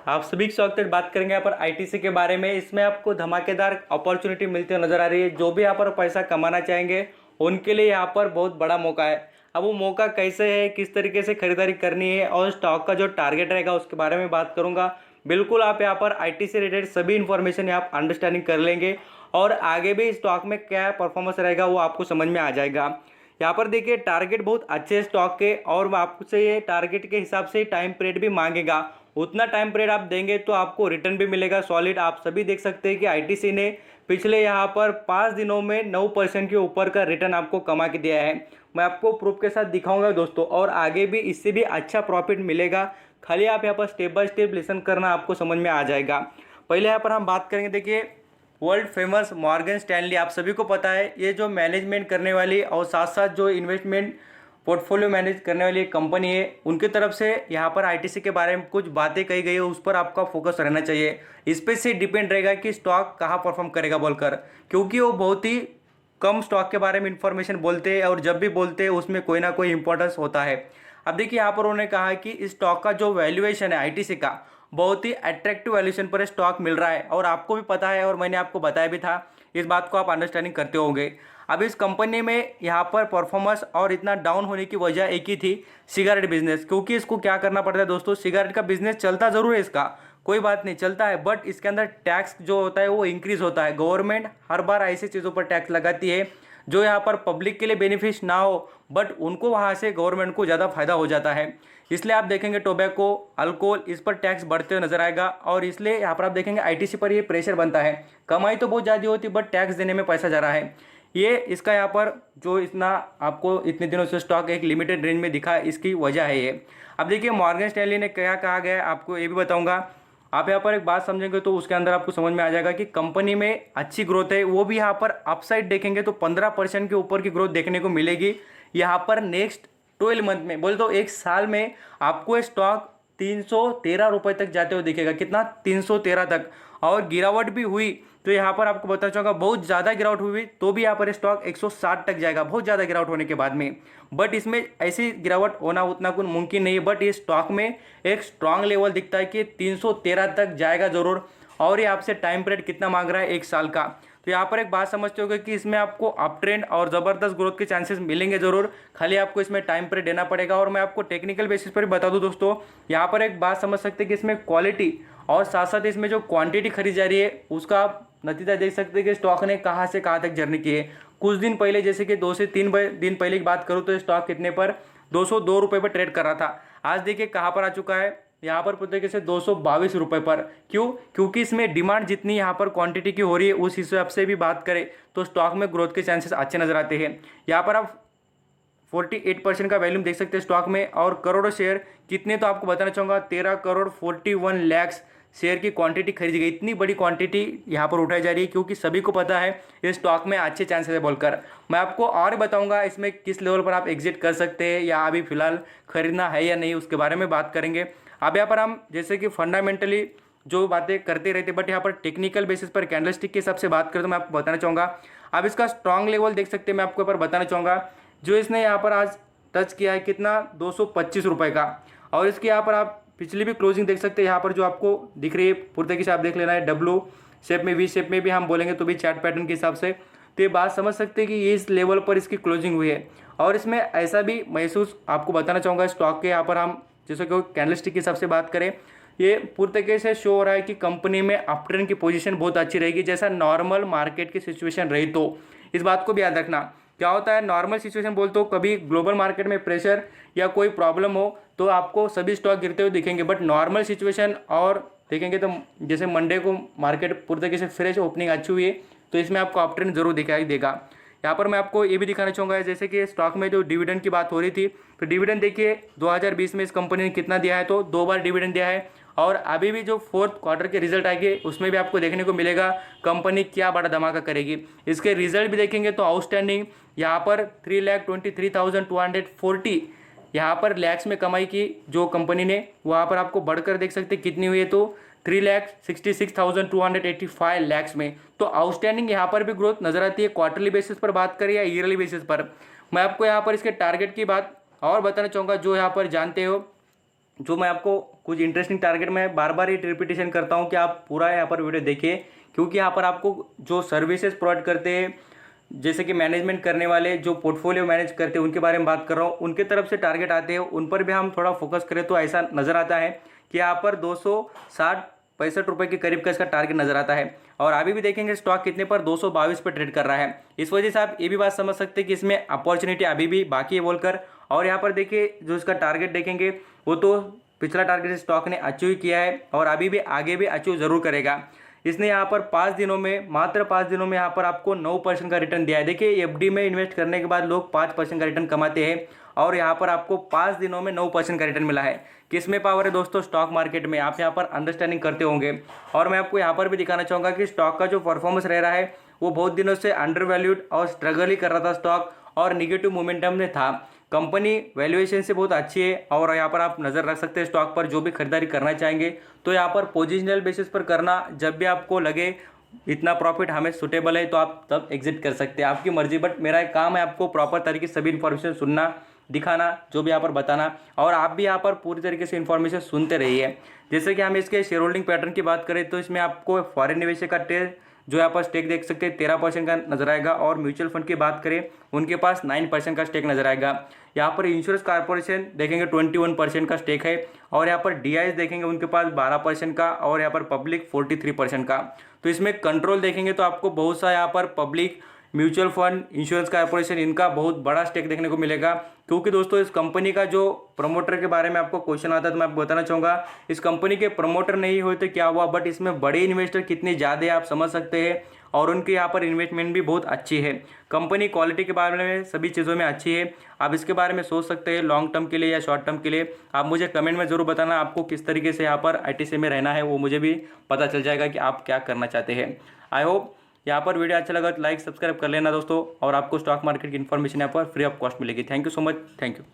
आप सभी का स्वागत है। बात करेंगे यहाँ पर आईटीसी के बारे में। इसमें आपको धमाकेदार अपॉर्चुनिटी मिलती हुई नजर आ रही है। जो भी यहाँ पर पैसा कमाना चाहेंगे उनके लिए यहाँ पर बहुत बड़ा मौका है। अब वो मौका कैसे है, किस तरीके से खरीदारी करनी है और स्टॉक का जो टारगेट रहेगा उसके बारे में बात करूंगा। बिल्कुल आप यहाँ पर आईटी से रिलेटेड सभी इन्फॉर्मेशन आप अंडरस्टैंडिंग कर लेंगे और आगे भी स्टॉक में क्या परफॉर्मेंस रहेगा वो आपको समझ में आ जाएगा। यहाँ पर देखिए टारगेट बहुत अच्छे स्टॉक के और आपसे ये टारगेट के हिसाब से टाइम पीरियड भी मांगेगा। उतना टाइम पीरियड आप देंगे तो आपको रिटर्न भी मिलेगा सॉलिड। आप सभी देख सकते हैं कि आईटीसी ने पिछले यहाँ पर 5 दिनों में 9% के ऊपर का रिटर्न आपको कमा के दिया है। मैं आपको प्रूफ के साथ दिखाऊंगा दोस्तों, और आगे भी इससे भी अच्छा प्रॉफिट मिलेगा। खाली आप यहाँ पर स्टेप बाय स्टेप लिसन करना, आपको समझ में आ जाएगा। पहले यहाँ पर हम बात करेंगे, देखिए वर्ल्ड फेमस मॉर्गन स्टैनली, आप सभी को पता है ये जो मैनेजमेंट करने वाली और साथ साथ जो इन्वेस्टमेंट पोर्टफोलियो मैनेज करने वाली एक कंपनी है, उनकी तरफ से यहाँ पर आईटीसी के बारे में कुछ बातें कही गई है, उस पर आपका फोकस रहना चाहिए। इस पे से डिपेंड रहेगा कि स्टॉक कहाँ परफॉर्म करेगा बोलकर, क्योंकि वो बहुत ही कम स्टॉक के बारे में इंफॉर्मेशन बोलते हैं और जब भी बोलते हैं उसमें कोई ना कोई इंपॉर्टेंस होता है। अब देखिए यहाँ पर उन्होंने कहा है कि इस स्टॉक का जो वैल्यूएशन है आईटीसी का, बहुत ही अट्रैक्टिव वैल्यूएशन पर स्टॉक मिल रहा है और आपको भी पता है और मैंने आपको बताया भी था। इस बात को आप अंडरस्टैंडिंग करते होंगे। अब इस कंपनी में यहाँ पर परफॉर्मेंस और इतना डाउन होने की वजह एक ही थी, सिगरेट बिजनेस। क्योंकि इसको क्या करना पड़ता है दोस्तों, सिगरेट का बिजनेस चलता ज़रूर है, इसका कोई बात नहीं चलता है, बट इसके अंदर टैक्स जो होता है वो इंक्रीज होता है। गवर्नमेंट हर बार ऐसी चीज़ों पर टैक्स लगाती है जो यहाँ पर पब्लिक के लिए बेनिफिट ना हो, बट उनको वहाँ से गवर्नमेंट को ज़्यादा फायदा हो जाता है। इसलिए आप देखेंगे टोबैको, अल्कोहल, इस पर टैक्स बढ़ते हुए नजर आएगा और इसलिए यहाँ पर आप देखेंगे आईटीसी पर ये प्रेशर बनता है। कमाई तो बहुत ज़्यादा होती है बट टैक्स देने में पैसा जा रहा है। ये इसका यहाँ पर जो इतना आपको इतने दिनों से स्टॉक एक लिमिटेड रेंज में दिखा, इसकी वजह है ये। अब देखिए मॉर्गन स्टैनली ने क्या कहा गया है, आपको ये भी बताऊंगा। आप यहाँ पर एक बात समझेंगे तो उसके अंदर आपको समझ में आ जाएगा कि कंपनी में अच्छी ग्रोथ है। वो भी यहाँ पर अपसाइड देखेंगे तो 15% के ऊपर की ग्रोथ देखने को मिलेगी यहाँ पर नेक्स्ट 12 मंथ में। बोल तो एक साल में आपको स्टॉक 313 रुपये तक जाते हुए दिखेगा। कितना? 313 तक। और गिरावट भी हुई तो यहाँ पर आपको बताना चाहूँगा, बहुत ज़्यादा गिरावट हुई तो भी यहाँ पर स्टॉक 160 तक जाएगा, बहुत ज़्यादा गिरावट होने के बाद में। बट इसमें ऐसी गिरावट होना उतना कुछ मुमकिन नहीं है, बट ये स्टॉक में एक स्ट्रांग लेवल दिखता है कि 313 तक जाएगा ज़रूर। और ये आपसे टाइम पीरियड कितना मांग रहा है, 1 साल का। तो यहाँ पर एक बात समझते होगे कि इसमें आपको अप ट्रेंड और ज़बरदस्त ग्रोथ के चांसेस मिलेंगे ज़रूर, खाली आपको इसमें टाइम पीरियड देना पड़ेगा। और मैं आपको टेक्निकल बेसिस पर भी बता दूँ दोस्तों, यहाँ पर एक बात समझ सकते हैं कि इसमें क्वालिटी और साथ साथ इसमें जो क्वांटिटी खरीदी जा रही है उसका आप नतीजा देख सकते हैं कि स्टॉक ने कहाँ से कहाँ तक जर्नी की है। कुछ दिन पहले, जैसे कि 2 से 3 दिन पहले की बात करूँ तो स्टॉक कितने पर 202 रुपये पर ट्रेड कर रहा था। आज देखिए कहाँ पर आ चुका है, यहाँ पर पूरी तरीके से 222 रुपये पर। क्यों? क्योंकि इसमें डिमांड जितनी यहाँ पर क्वांटिटी की हो रही है उस हिसाब से भी बात करें तो स्टॉक में ग्रोथ के चांसेस अच्छे नजर आते हैं। यहाँ पर आप 48% का वैल्यूम देख सकते हैं स्टॉक में। और करोड़ों शेयर कितने, तो आपको बताना चाहूँगा 13 करोड़ 41 लाख शेयर की क्वांटिटी खरीदी गई। इतनी बड़ी क्वांटिटी यहाँ पर उठाई जा रही है क्योंकि सभी को पता है इस स्टॉक में अच्छे चांसेस है बोलकर। मैं आपको और बताऊंगा इसमें किस लेवल पर आप एग्जिट कर सकते हैं या अभी फिलहाल खरीदना है या नहीं, उसके बारे में बात करेंगे। अब यहाँ पर हम जैसे कि फंडामेंटली जो बातें करते रहते, बट यहाँ पर टेक्निकल बेसिस पर कैंडलस्टिक के हिसाब से बात करें तो मैं आपको बताना चाहूँगा। अब इसका स्ट्रॉन्ग लेवल देख सकते हैं, मैं आपको यहाँ पर बताना चाहूँगा जो इसने यहाँ पर आज टच किया है कितना, 225 रुपये का। और इसके यहाँ पर आप पिछली भी क्लोजिंग देख सकते हैं, यहाँ पर जो आपको दिख रही है पूरी तरीके से आप देख लेना है, डब्ल्यू शेप में, वी शेप में भी हम बोलेंगे तो भी चार्ट पैटर्न के हिसाब से। तो ये बात समझ सकते हैं कि इस लेवल पर इसकी क्लोजिंग हुई है। और इसमें ऐसा भी महसूस आपको बताना चाहूँगा स्टॉक के यहाँ पर हम जैसे कि कैंडलस्टिक के हिसाब से बात करें, ये पूरी तरीके से शो हो रहा है कि कंपनी में अप ट्रेंड की पोजीशन बहुत अच्छी रहेगी। जैसा नॉर्मल मार्केट की सिचुएशन रही तो इस बात को भी याद रखना। क्या होता है नॉर्मल सिचुएशन बोलते हो, कभी ग्लोबल मार्केट में प्रेशर या कोई प्रॉब्लम हो तो आपको सभी स्टॉक गिरते हुए दिखेंगे, बट नॉर्मल सिचुएशन और देखेंगे तो जैसे मंडे को मार्केट पूरी तरीके से फ्रेश ओपनिंग अच्छी हुई है तो इसमें आपको अप ट्रेंड जरूर दिखाई देगा। यहाँ पर मैं आपको ये भी दिखाना चाहूँगा, जैसे कि स्टॉक में जो डिविडेंड की बात हो रही थी, तो डिविडेंड देखिए 2020 में इस कंपनी ने कितना दिया है, तो 2 बार डिविडेंड दिया है। और अभी भी जो 4th क्वार्टर के रिजल्ट आएंगे उसमें भी आपको देखने को मिलेगा कंपनी क्या बड़ा धमाका करेगी। इसके रिजल्ट भी देखेंगे तो आउटस्टैंडिंग यहाँ पर 3,23,240 यहाँ पर लैक्स में कमाई की जो कंपनी ने, वहाँ पर आपको बढ़कर देख सकते कितनी हुई है, तो 3,66,285 लैक्स में। तो आउटस्टैंडिंग यहाँ पर भी ग्रोथ नजर आती है, क्वार्टरली बेसिस पर बात करें या ईयरली बेसिस पर। मैं आपको यहाँ पर इसके टारगेट की बात और बताना चाहूँगा, जो यहाँ पर जानते हो जो मैं आपको कुछ इंटरेस्टिंग टारगेट में बार बार ये रिपीटेशन करता हूँ कि आप पूरा यहाँ पर वीडियो देखिए, क्योंकि यहाँ पर आपको जो सर्विसेज प्रोवाइड करते हैं, जैसे कि मैनेजमेंट करने वाले जो पोर्टफोलियो मैनेज करते हैं उनके बारे में बात कर रहा हूँ, उनके तरफ से टारगेट आते हैं, उन पर भी हम थोड़ा फोकस करें तो ऐसा नज़र आता है कि यहाँ पर 260-65 रुपये के करीब का इसका टारगेट नज़र आता है। और अभी भी देखेंगे स्टॉक कितने पर 222 पर ट्रेड कर रहा है। इस वजह से आप ये भी बात समझ सकते हैं कि इसमें अपॉर्चुनिटी अभी भी बाकी है बोलकर। और यहाँ पर देखिए जो इसका टारगेट देखेंगे वो तो पिछला टारगेट स्टॉक ने अचीव किया है और अभी भी आगे भी अचीव जरूर करेगा। इसने यहाँ पर 5 दिनों में, मात्र 5 दिनों में यहाँ पर आपको 9% का रिटर्न दिया है। देखिए एफडी में इन्वेस्ट करने के बाद लोग 5% का रिटर्न कमाते हैं और यहाँ पर आपको 5 दिनों में 9% का रिटर्न मिला है। किस में पावर है दोस्तों? स्टॉक मार्केट में। आप यहाँ पर अंडरस्टैंडिंग करते होंगे। और मैं आपको यहाँ पर भी दिखाना चाहूँगा कि स्टॉक का जो परफॉर्मेंस रह रहा है वो बहुत दिनों से अंडर वैल्यूड और स्ट्रगल ही कर रहा था स्टॉक और निगेटिव मोमेंटम में था। कंपनी वैल्यूएशन से बहुत अच्छी है और यहाँ पर आप नज़र रख सकते हैं स्टॉक पर। जो भी खरीदारी करना चाहेंगे तो यहाँ पर पोजिशनल बेसिस पर करना, जब भी आपको लगे इतना प्रॉफिट हमें सुटेबल है तो आप तब एग्जिट कर सकते हैं, आपकी मर्जी। बट मेरा एक काम है आपको प्रॉपर तरीके से सभी इन्फॉर्मेशन सुनना, दिखाना, जो भी यहाँ पर बताना, और आप भी यहाँ पर पूरी तरीके से इन्फॉर्मेशन सुनते रहिए। जैसे कि हम इसके शेयर होल्डिंग पैटर्न की बात करें तो इसमें आपको फॉरेन निवेशक का जो यहाँ पर स्टेक देख सकते हैं 13% का नजर आएगा। और म्यूचुअल फंड की बात करें उनके पास 9% का स्टेक नजर आएगा। यहाँ पर इंश्योरेंस कॉर्पोरेशन देखेंगे 21% का स्टेक है। और यहाँ पर डीआईएस देखेंगे उनके पास 12% का और यहाँ पर पब्लिक 43% का। तो इसमें कंट्रोल देखेंगे तो आपको बहुत सा यहाँ पर public, mutual fund, insurance corporation, इनका बहुत बड़ा स्टेक देखने को मिलेगा। क्योंकि दोस्तों इस कंपनी का जो प्रमोटर के बारे में आपको क्वेश्चन आता है तो मैं आपको बताना चाहूँगा, इस कंपनी के प्रमोटर नहीं हुए तो क्या हुआ, बट इसमें बड़े इन्वेस्टर कितने ज़्यादा आप समझ सकते हैं। और उनके यहाँ पर इन्वेस्टमेंट भी बहुत अच्छी है। कंपनी क्वालिटी के बारे में सभी चीज़ों में अच्छी है। आप इसके बारे में सोच सकते हैं लॉन्ग टर्म के लिए या शॉर्ट टर्म के लिए। आप मुझे कमेंट में ज़रूर बताना आपको किस तरीके से यहाँ पर आईटीसी में रहना है, वो मुझे भी पता चल जाएगा कि आप क्या करना चाहते हैं। आई होप यहाँ पर वीडियो अच्छा लगा तो लाइक सब्सक्राइब कर लेना दोस्तों। और आपको स्टॉक मार्केट की इन्फॉर्मेशन यहाँ पर फ्री ऑफ कॉस्ट मिलेगी। Thank you so much. Thank you.